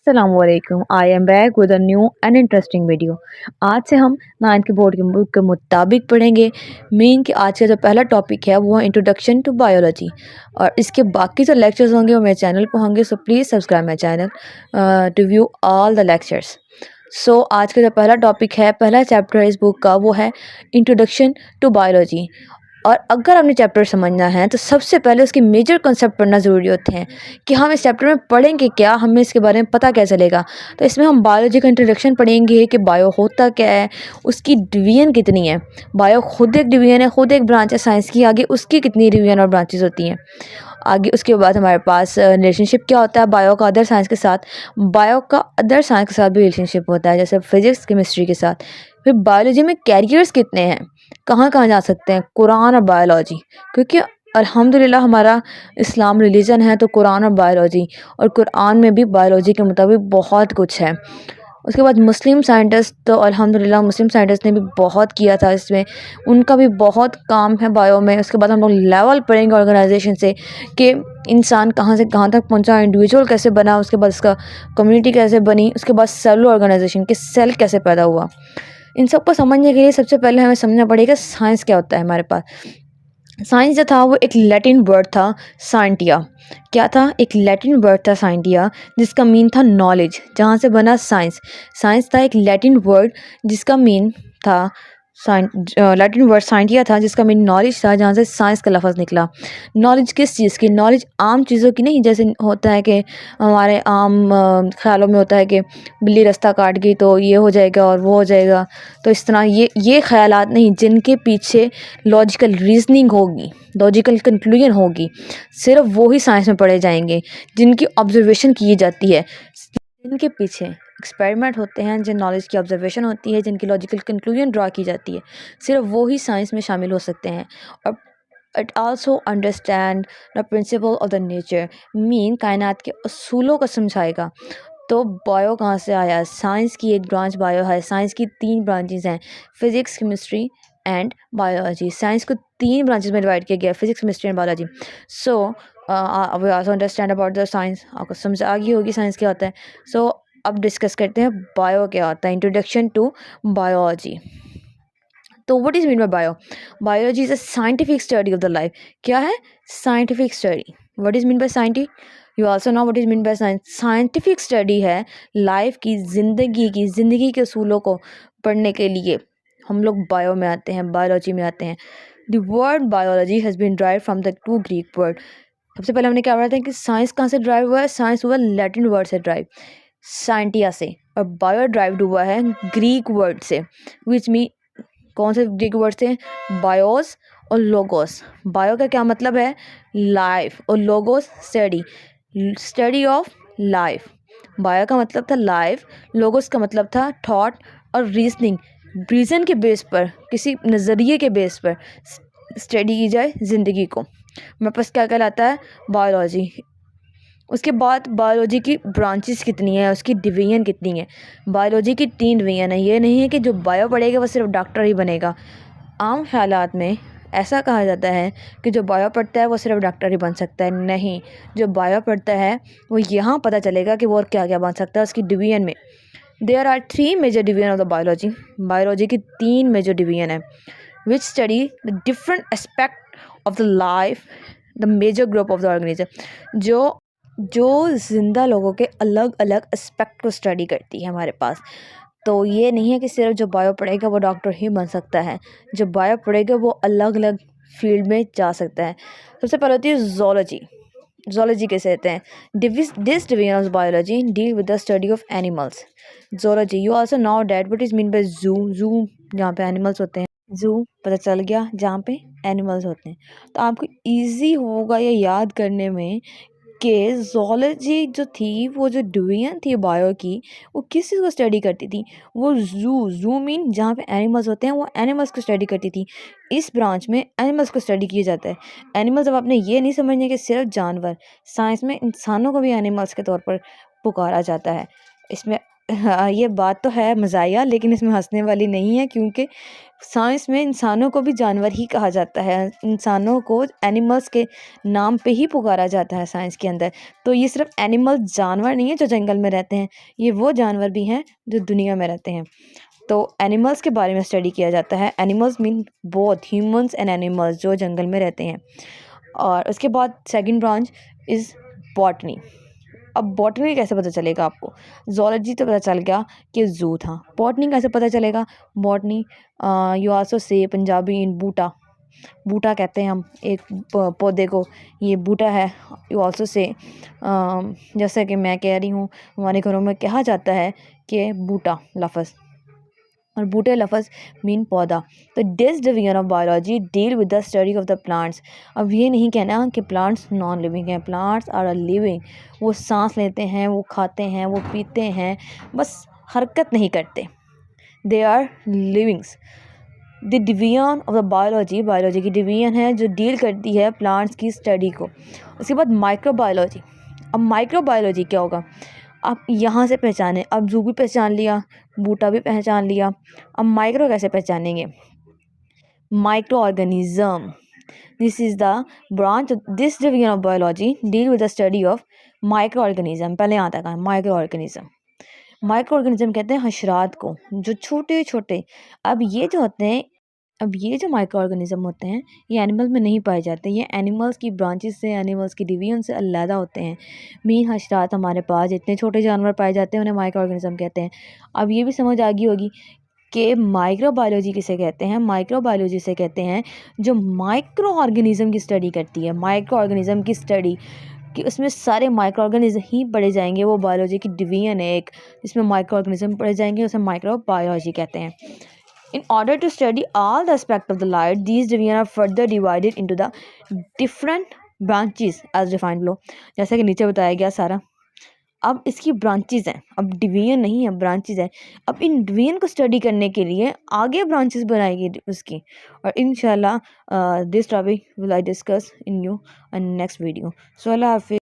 Assalamualaikum. I am back with a new and interesting video. आज से हम 9th के बोर्ड के बुक के मुताबिक पढ़ेंगे। मेन कि आज का जो पहला टॉपिक है वो है इंट्रोडक्शन टू बायोलॉजी, और इसके बाकी जो लेक्चर्स होंगे वो मेरे चैनल पर होंगे। So please subscribe my channel to view all the lectures. So आज का जो पहला टॉपिक है, पहला चैप्टर है इस बुक का, वो है इंट्रोडक्शन टू बायोलॉजी। और अगर हमने चैप्टर समझना है तो सबसे पहले उसके मेजर कॉन्सेप्ट पढ़ना ज़रूरी होते हैं कि हम इस चैप्टर में पढ़ेंगे क्या, हमें इसके बारे में पता क्या चलेगा। तो इसमें हम बायोलॉजी का इंट्रोडक्शन पढ़ेंगे कि बायो होता क्या है, उसकी डिवीजन कितनी है। बायो खुद एक डिवीजन है, खुद एक ब्रांच है साइंस की। आगे उसकी कितनी डिवीजन और ब्रांचेस होती हैं। आगे उसके बाद हमारे पास रिलेशनशिप क्या होता है बायो का अदर साइंस के साथ। बायो का अदर साइंस के साथ भी रिलेशनशिप होता है, जैसे फिजिक्स केमिस्ट्री के साथ। फिर बायोलॉजी में कैरियर्स कितने हैं, कहाँ कहाँ जा सकते हैं, कुरान और बायोलॉजी। क्योंकि अल्हम्दुलिल्लाह हमारा इस्लाम रिलीजन है, तो कुरान और बायोलॉजी, और कुरान में भी बायोलॉजी के मुताबिक बहुत कुछ है। उसके बाद मुस्लिम साइंटिस्ट, तो अल्हम्दुलिल्लाह मुस्लिम साइंटिस्ट ने भी बहुत किया था इसमें, उनका भी बहुत काम है बायो में। उसके बाद हम लोग लेवल पढ़ेंगे ऑर्गेनाइजेशन से कि इंसान कहाँ से कहाँ तक पहुँचा, इंडिविजुअल कैसे बना, उसके बाद उसका कम्युनिटी कैसे बनी, उसके बाद सेलुलर ऑर्गेनाइजेशन के सेल कैसे पैदा हुआ। इन सब को समझने के लिए सबसे पहले हमें समझना पड़ेगा साइंस क्या होता है हमारे पास। साइंस जो था वो एक लैटिन वर्ड था, साइंटिया। क्या था? एक लैटिन वर्ड था साइंटिया, जिसका मीन था नॉलेज, जहाँ से बना साइंस। साइंस था एक लैटिन वर्ड जिसका मीन था लैटिन वर्ड साइंटिया था, जिसका मीन नॉलेज था, जहाँ से साइंस का लफ्ज़ निकला। नॉलेज किस चीज़ की? नॉलेज आम चीज़ों की नहीं, जैसे होता है कि हमारे आम ख्यालों में होता है कि बिल्ली रास्ता काट गई तो ये हो जाएगा और वो हो जाएगा। तो इस तरह ये ख़यालात नहीं, जिनके पीछे लॉजिकल रीजनिंग होगी, लॉजिकल कंक्लूजन होगी, सिर्फ वो ही साइंस में पढ़े जाएंगे। जिनकी ऑब्जर्वेशन की जाती है, जिनके पीछे एक्सपेरिमेंट होते हैं, जिन नॉलेज की ऑब्जर्वेशन होती है, जिनकी लॉजिकल कंक्लूजन ड्रा की जाती है, सिर्फ वो ही साइंस में शामिल हो सकते हैं। और it also understand the principle of the nature, mean कायनात के असूलों को समझाएगा। तो बायो कहाँ से आया? साइंस की एक ब्रांच बायो है। साइंस की 3 ब्रांचेस हैं, physics, chemistry and biology. Science को 3 ब्रांचेस में डिवाइड किया गया, physics, chemistry and biology. So we also understand about the science. आपको समझ आ गई होगी साइंस क्या होता है। सो अब डिस्कस करते हैं बायो क्या होता है, इंट्रोडक्शन टू बायोलॉजी। तो what is mean by bio? Biology is a scientific study of the life. क्या है? Scientific study. What is mean by scientific? You also know what is mean by science. Scientific study है life की, ज़िंदगी के असूलों को पढ़ने के लिए हम लोग बायो में आते हैं, बायोलॉजी में आते हैं। The word biology has been derived from the 2 Greek word. सबसे पहले हमने क्या पढ़ा था कि साइंस कहाँ से ड्राइव हुआ है? साइंस हुआ लैटिन वर्ड से ड्राइव, साइंटिया से। और बायो ड्राइव्ड हुआ है ग्रीक वर्ड से, विच मीन, कौन से ग्रीक वर्ड से? बायोस और लोगोस। बायो का क्या मतलब है? लाइफ, और logos study, study of life. Bio का मतलब था लाइफ, लोगोस का मतलब था थॉट और रीजनिंग। रीज़न के बेस पर, किसी नज़रिए के बेस पर स्टडी की जाए ज़िंदगी को। मेरे पास क्या कहलाता है? बायोलॉजी। उसके बाद बायोलॉजी की ब्रांचेस कितनी है, उसकी डिवीजन कितनी है। बायोलॉजी की 3 डिवीजन है। ये नहीं है कि जो बायो पढ़ेगा वो सिर्फ डॉक्टर ही बनेगा। आम ख्यालात में ऐसा कहा जाता है कि जो बायो पढ़ता है वो सिर्फ डॉक्टर ही बन सकता है। नहीं, जो बायो पढ़ता है वो यहाँ पता चलेगा कि वो और क्या क्या बन सकता है उसकी डिवीजन में। There are 3 major division of the biology. Biology की 3 मेजर डिवीजन है, which study the different aspect of the life, the major group of the organism. जो ज़िंदा लोगों के अलग अलग एस्पेक्ट को स्टडी करती है हमारे पास। तो ये नहीं है कि सिर्फ जो बायो पढ़ेगा वो डॉक्टर ही बन सकता है। जो बायो पढ़ेगा वो अलग अलग फील्ड में जा सकता है। सबसे पहले होती है ज़ूलॉजी। ज़ूलॉजी कैसे कहते हैं? This division of biology deal with the study of animals. Zoology, you also know that what is mean by जू जहाँ पे एनिमल्स होते हैं। जू पता चल गया, जहाँ पे एनिमल्स होते हैं। तो आपको ईजी होगा ये याद करने में कि ज़ूलॉजी जो थी, वो जो डिवीजन थी बायो की, वो किस चीज़ को स्टडी करती थी? वो ज़ू मीन जहाँ पे एनिमल्स होते हैं, वो एनिमल्स को स्टडी करती थी। इस ब्रांच में एनिमल्स को स्टडी किया जाता है। एनिमल्स, अब आपने ये नहीं समझने कि सिर्फ जानवर, साइंस में इंसानों को भी एनिमल्स के तौर पर पुकारा जाता है। इसमें हाँ, ये बात तो है मज़ाहिया, लेकिन इसमें हँसने वाली नहीं है, क्योंकि साइंस में इंसानों को भी जानवर ही कहा जाता है। इंसानों को एनिमल्स के नाम पे ही पुकारा जाता है साइंस के अंदर। तो ये सिर्फ एनिमल जानवर नहीं है जो जंगल में रहते हैं, ये वो जानवर भी हैं जो दुनिया में रहते हैं। तो एनिमल्स के बारे में स्टडी किया जाता है। Animals mean both humans and animals जो जंगल में रहते हैं। और उसके बाद सेकंड ब्रांच इज़ बॉटनी। अब बॉटनी कैसे पता चलेगा आपको? ज़ूलॉजी तो पता चल गया कि ज़ू था। बॉटनी कैसे पता चलेगा? Botany you also say Punjabi इन बूटा, बूटा कहते हैं हम एक पौधे को, ये बूटा है। यू आल्सो से जैसे कि मैं कह रही हूँ, हमारे घरों में कहा जाता है कि बूटा लफ्ज़, और बूटे लफ्ज़ मीन पौधा। तो this division of biology deal with the study of the plants. अब ये नहीं कहना कि प्लांट्स नॉन लिविंग हैं, प्लांट्स आर अ लिविंग। वो सांस लेते हैं, वो खाते हैं, वो पीते हैं, बस हरकत नहीं करते। They are livings. The division of the biology, biology की डिवीजन है जो डील करती है प्लांट्स की स्टडी को। उसके बाद माइक्रोबायोलॉजी। अब माइक्रोबायोलॉजी क्या होगा? आप यहाँ से पहचाने, अब जू भी पहचान लिया, बूटा भी पहचान लिया, अब माइक्रो कैसे पहचानेंगे? Micro organism. This is the branch, this division of biology deal with the study of micro organism. पहले यहाँ तक है माइक्रो ऑर्गेनिज्म। माइक्रो ऑर्गेनिज्म कहते हैं हशरात को, जो छोटे छोटे। अब ये जो होते हैं, अब ये जो माइक्रो ऑर्गेनिज्म होते हैं, ये एनिमल में नहीं पाए जाते। ये एनिमल्स की ब्रांचेस से, एनिमल्स की डिवीजन से अलग होते हैं। मीन हशरात हमारे पास जितने छोटे जानवर पाए जाते हैं उन्हें माइक्रो ऑर्गेनिज्म कहते हैं। अब ये भी समझ आ गई होगी कि माइक्रोबायोलॉजी किसे कहते हैं। माइक्रोबायोलॉजी से कहते हैं जो माइक्रो ऑर्गेनिज्म की स्टडी करती है। माइक्रो ऑर्गेनिज्म की स्टडी कि उसमें सारे माइक्रो ऑर्गेनिज्म ही पढ़े जाएंगे। वो बायोलॉजी की डिवीजन है एक, जिसमें माइक्रो ऑर्गेनिज्म पढ़े जाएंगे, उसे माइक्रोबायोलॉजी कहते हैं। In order to study all the aspects of the light, these divisions are further divided into the different branches as defined below. जैसे कि नीचे बताया गया सारा। अब इसकी ब्रांचेस हैं, अब डिवीजन नहीं है, ब्रांचेस है। अब इन डिवीजन को स्टडी करने के लिए आगे ब्रांचेस बनाएगी उसकी, और इंशाल्लाह this topic will I discuss in you in next video. So Allah हाफिज़।